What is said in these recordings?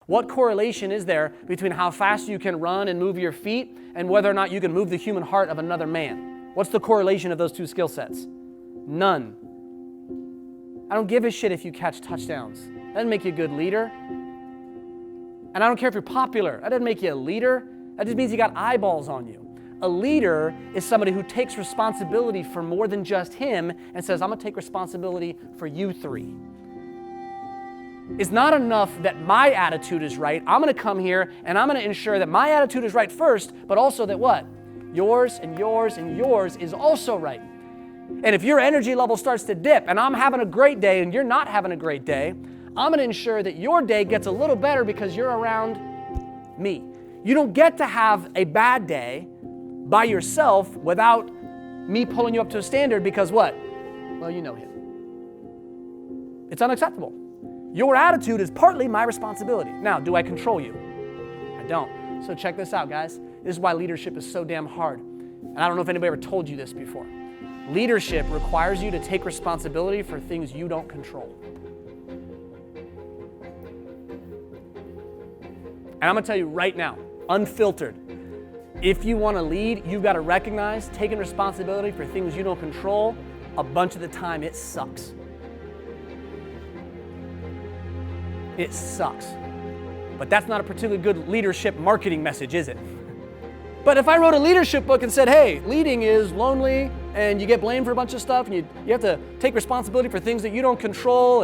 What correlation is there between how fast you can run and move your feet and whether or not you can move the human heart of another man? What's the correlation of those two skill sets? None. I don't give a shit if you catch touchdowns. That doesn't make you a good leader. And I don't care if you're popular. That doesn't make you a leader. That just means you got eyeballs on you. A leader is somebody who takes responsibility for more than just him and says, I'm going to take responsibility for you three. It's not enough that my attitude is right. I'm going to come here and I'm going to ensure that my attitude is right first, but also that what? Yours and yours and yours is also right. And if your energy level starts to dip and I'm having a great day and you're not having a great day, I'm going to ensure that your day gets a little better because you're around me. You don't get to have a bad day by yourself without me pulling you up to a standard because what? Well, you know him. It's unacceptable. Your attitude is partly my responsibility. Now, do I control you? I don't. So check this out, guys. This is why leadership is so damn hard. And I don't know if anybody ever told you this before. Leadership requires you to take responsibility for things you don't control. And I'm going to tell you right now, unfiltered, if you want to lead, you've got to recognize taking responsibility for things you don't control, a bunch of the time it sucks. It sucks. But that's not a particularly good leadership marketing message, is it? But if I wrote a leadership book and said, hey, leading is lonely and you get blamed for a bunch of stuff and you have to take responsibility for things that you don't control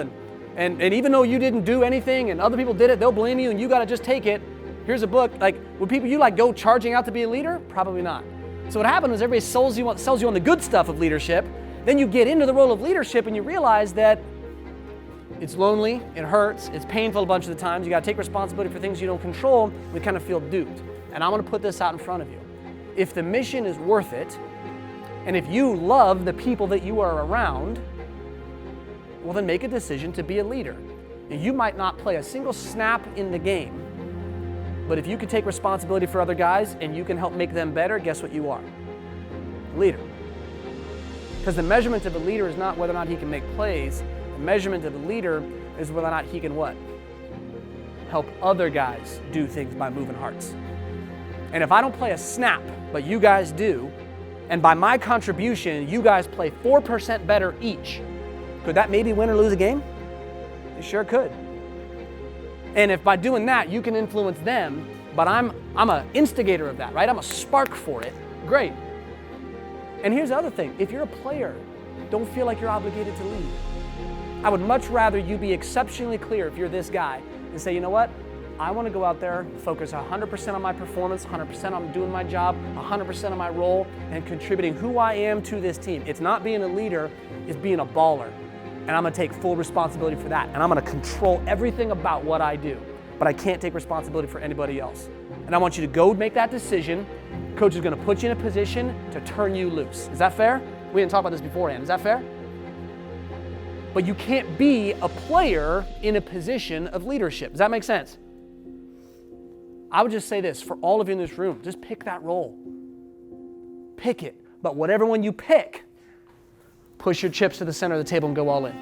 and even though you didn't do anything and other people did it, they'll blame you and you got to just take it. Here's a book. Like, would people go charging out to be a leader? Probably not. So what happened is everybody sells you on the good stuff of leadership. Then you get into the role of leadership and you realize that it's lonely, it hurts, it's painful a bunch of the times. You got to take responsibility for things you don't control. We kind of feel duped. And I'm going to put this out in front of you. If the mission is worth it, and if you love the people that you are around, well, then make a decision to be a leader. And you might not play a single snap in the game, but if you can take responsibility for other guys and you can help make them better, guess what you are? A leader. Because the measurement of a leader is not whether or not he can make plays. The measurement of a leader is whether or not he can what? Help other guys do things by moving hearts. And if I don't play a snap, but you guys do, and by my contribution, you guys play 4% better each, could that maybe win or lose a game? It sure could. And if by doing that, you can influence them, but I'm an instigator of that, right? I'm a spark for it. Great. And here's the other thing. If you're a player, don't feel like you're obligated to lead. I would much rather you be exceptionally clear if you're this guy and say, you know what? I want to go out there, focus 100% on my performance, 100% on doing my job, 100% on my role, and contributing who I am to this team. It's not being a leader, it's being a baller. And I'm going to take full responsibility for that. And I'm going to control everything about what I do. But I can't take responsibility for anybody else. And I want you to go make that decision. Coach is going to put you in a position to turn you loose. Is that fair? We didn't talk about this beforehand. Is that fair? But you can't be a player in a position of leadership. Does that make sense? I would just say this, for all of you in this room, just pick that role. Pick it. But whatever one you pick, push your chips to the center of the table and go all in.